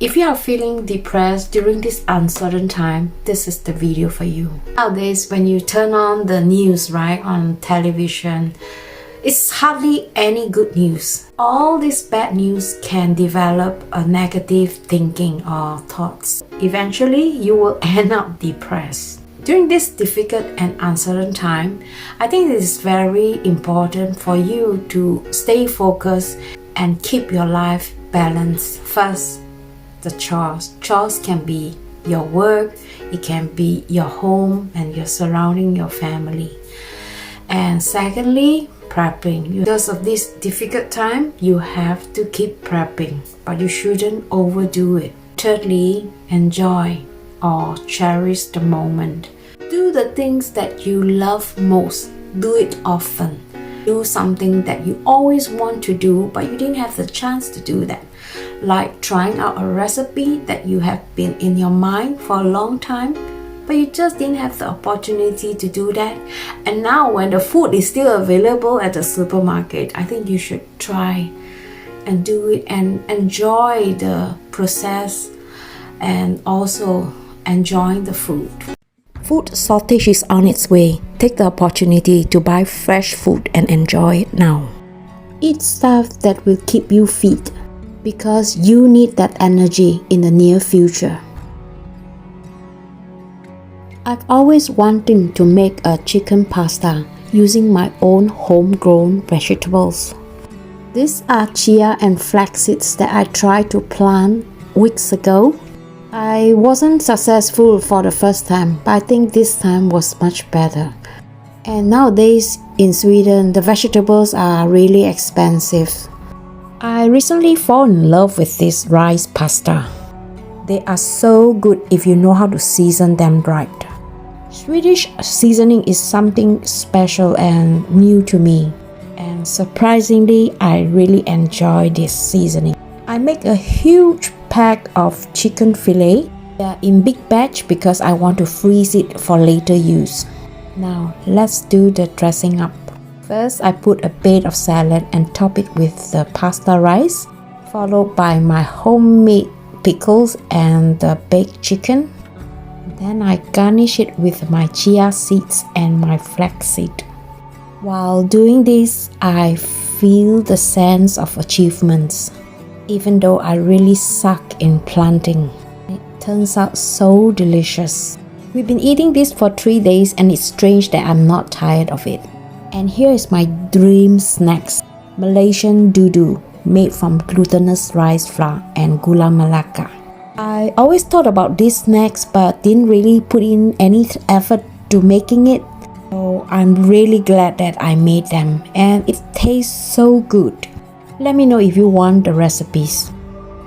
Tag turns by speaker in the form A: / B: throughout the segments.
A: If you are feeling depressed during this uncertain time, this is the video for you. Nowadays, when you turn on the news, right, on television, it's hardly any good news. All this bad news can develop a negative thinking or thoughts. Eventually, you will end up depressed. During this difficult and uncertain time, I think it is very important for you to stay focused and keep your life balanced. First, the chores. Chores can be your work, it can be your home and your surrounding, your family. And secondly, prepping. Because of this difficult time, you have to keep prepping, but you shouldn't overdo it. Thirdly, enjoy or cherish the moment. Do the things that you love most. Do it often. Do something that you always want to do, but you didn't have the chance to do that. Like trying out a recipe that you have been in your mind for a long time, but you just didn't have the opportunity to do that. And now when the food is still available at the supermarket, I think you should try and do it and enjoy the process and also enjoying the food. Food shortage is on its way. Take the opportunity to buy fresh food and enjoy it now. Eat stuff that will keep you fit, because you need that energy in the near future. I've always wanted to make a chicken pasta using my own homegrown vegetables. These are chia and flax seeds that I tried to plant weeks ago. I wasn't successful for the first time, but I think this time was much better. And nowadays in Sweden, the vegetables are really expensive. I recently fell in love with this rice pasta. They are so good if you know how to season them right. Swedish seasoning is something special and new to me. And surprisingly, I really enjoy this seasoning. I make a huge pack of chicken fillet. They are in big batch because I want to freeze it for later use. Now, let's do the dressing up. First, I put a bed of salad and top it with the pasta rice, followed by my homemade pickles and the baked chicken. Then I garnish it with my chia seeds and my flaxseed. While doing this, I feel the sense of achievements. Even though I really suck in planting, it turns out so delicious. We've been eating this for 3 days and it's strange that I'm not tired of it. And here is my dream snacks. Malaysian dudu, made from glutinous rice flour and gula melaka. I always thought about these snacks but didn't really put in any effort to making it. So I'm really glad that I made them and it tastes so good. Let me know if you want the recipes.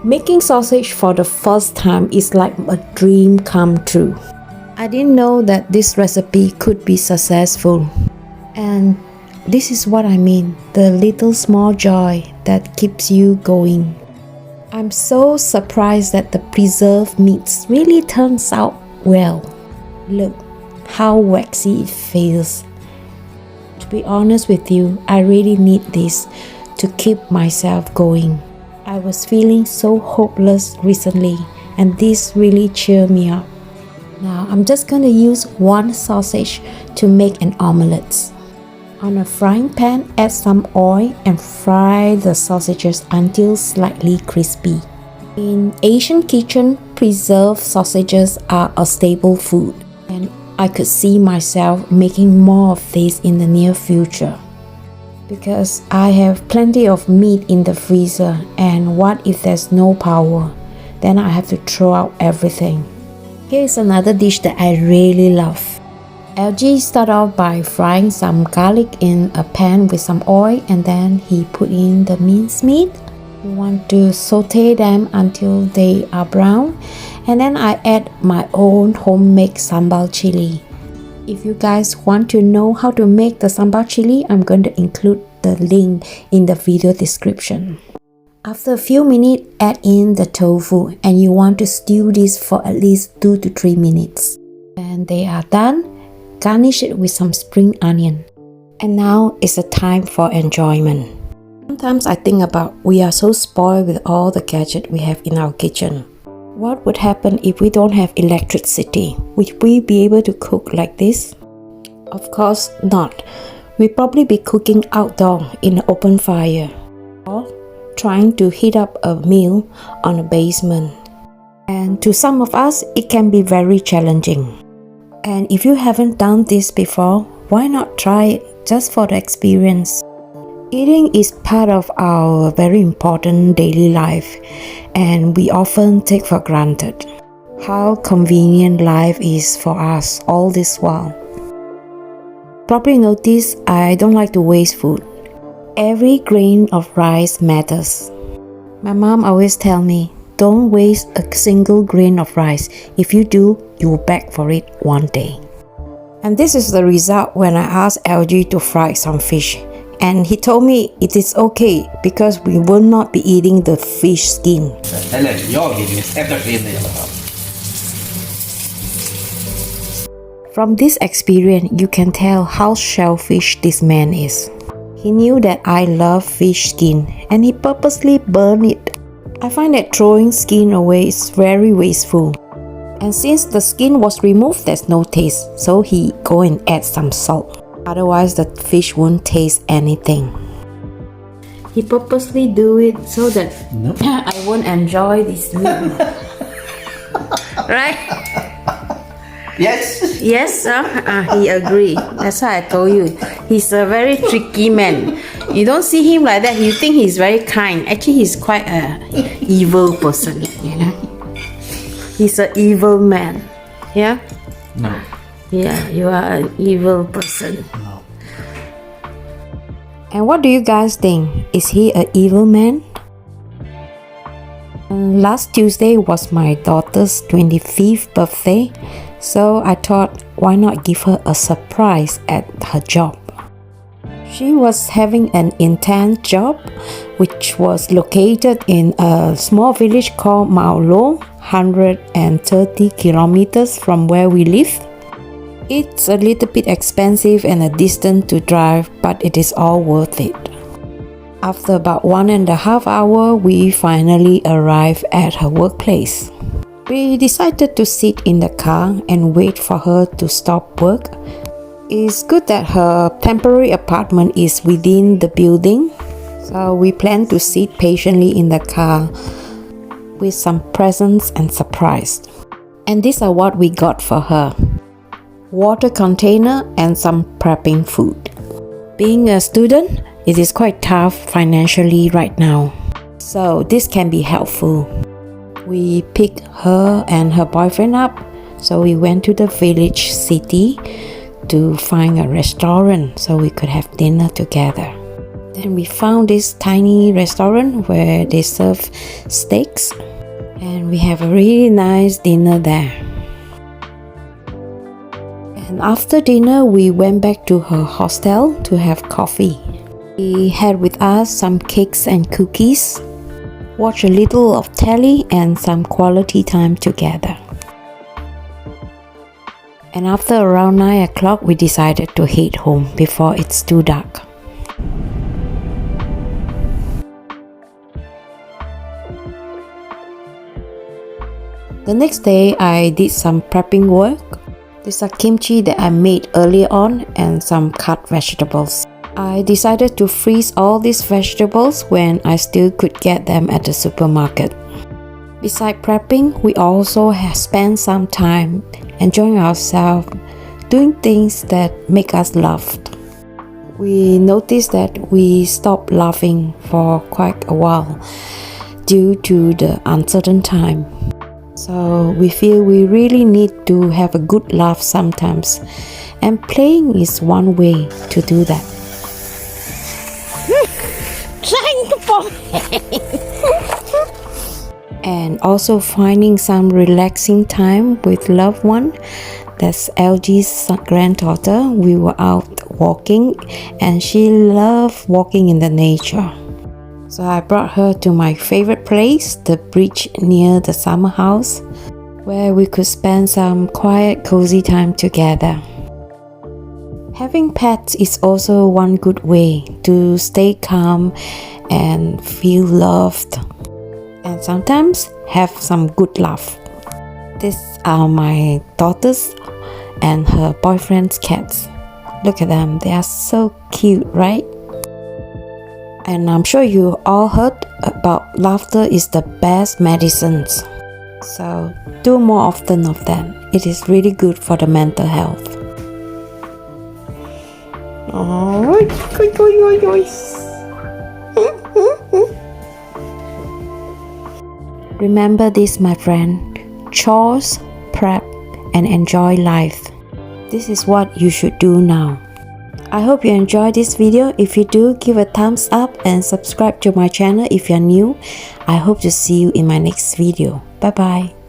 A: Making sausage for the first time is like a dream come true. I didn't know that this recipe could be successful. And this is what I mean, the little small joy that keeps you going. I'm so surprised that the preserved meats really turns out well. Look how waxy it feels. To be honest with you, I really need this to keep myself going. I was feeling so hopeless recently and this really cheered me up. Now I'm just going to use one sausage to make an omelet. On a frying pan, add some oil and fry the sausages until slightly crispy. In Asian kitchen, preserved sausages are a staple food, and I could see myself making more of this in the near future. Because I have plenty of meat in the freezer, and what if there's no power? Then I have to throw out everything. Here is another dish that I really love. LG started off by frying some garlic in a pan with some oil and then he put in the minced meat. You want to saute them until they are brown, and then I add my own homemade sambal chili. If you guys want to know how to make the sambal chili, I'm going to include the link in the video description. After a few minutes, add in the tofu and you want to stew this for at least 2 to 3 minutes. And they are done. Garnish it with some spring onion. And now is the time for enjoyment. Sometimes I think about we are so spoiled with all the gadgets we have in our kitchen. What would happen if we don't have electricity? Would we be able to cook like this? Of course not. We'd probably be cooking outdoor in an open fire or trying to heat up a meal on a basement. And to some of us, it can be very challenging. And if you haven't done this before, why not try it just for the experience? Eating is part of our very important daily life, and we often take for granted how convenient life is for us all this while. Probably notice I don't like to waste food. Every grain of rice matters. My mom always tells me, don't waste a single grain of rice. If you do, you will beg for it one day. And this is the result when I asked LG to fry some fish. And he told me it is okay because we will not be eating the fish skin. From this experience, you can tell how selfish this man is. He knew that I love fish skin and he purposely burned it. I find that throwing skin away is very wasteful. And since the skin was removed, there's no taste, so he go and add some salt. Otherwise, the fish won't taste anything. He purposely do it so that I won't enjoy this meal. Right?
B: Yes.
A: Yes, sir. He agreed. That's why I told you. He's a very tricky man. You don't see him like that. You think he's very kind. Actually, he's quite an evil person. You know. He's an evil man. Yeah.
B: No.
A: Yeah, you are an evil person.
B: No.
A: And what do you guys think? Is he an evil man? Last Tuesday was my daughter's 25th birthday, so I thought, why not give her a surprise at her job? She was having an intense job, which was located in a small village called Mao Lo, 130 kilometers from where we live. It's a little bit expensive and a distance to drive, but it is all worth it. After about 1.5 hours, we finally arrived at her workplace. We decided to sit in the car and wait for her to stop work. It's good that her temporary apartment is within the building, so we plan to sit patiently in the car with some presents and surprise. And these are what we got for her: water container and some prepping food. Being a student, it is quite tough financially right now, so this can be helpful. We picked her and her boyfriend up, so we went to the village city to find a restaurant so we could have dinner together. Then we found this tiny restaurant where they serve steaks, and we have a really nice dinner there. And after dinner, we went back to her hostel to have coffee. We had with us some cakes and cookies, watched a little of telly and some quality time together. And after around 9 o'clock, we decided to head home before it's too dark. The next day, I did some prepping work. These are kimchi that I made earlier on and some cut vegetables. I decided to freeze all these vegetables when I still could get them at the supermarket. Besides prepping, we also have spent some time enjoying ourselves, doing things that make us laugh. We noticed that we stopped laughing for quite a while due to the uncertain time. So we feel we really need to have a good laugh sometimes, and playing is one way to do that. And also finding some relaxing time with loved one. That's LG's granddaughter. We were out walking and she loved walking in the nature. So I brought her to my favorite place, the bridge near the summer house, where we could spend some quiet, cozy time together. Having pets is also one good way to stay calm and feel loved. and sometimes have some good laugh. These are my daughter's and her boyfriend's cats. Look at them, they are so cute, right? And I'm sure you all heard about laughter is the best medicines. So do more often of them. It is really good for the mental health. Remember this, my friend. Chores, prep, and enjoy life. This is what you should do now. I hope you enjoyed this video. If you do, give a thumbs up and subscribe to my channel if you're new. I hope to see you in my next video. Bye bye.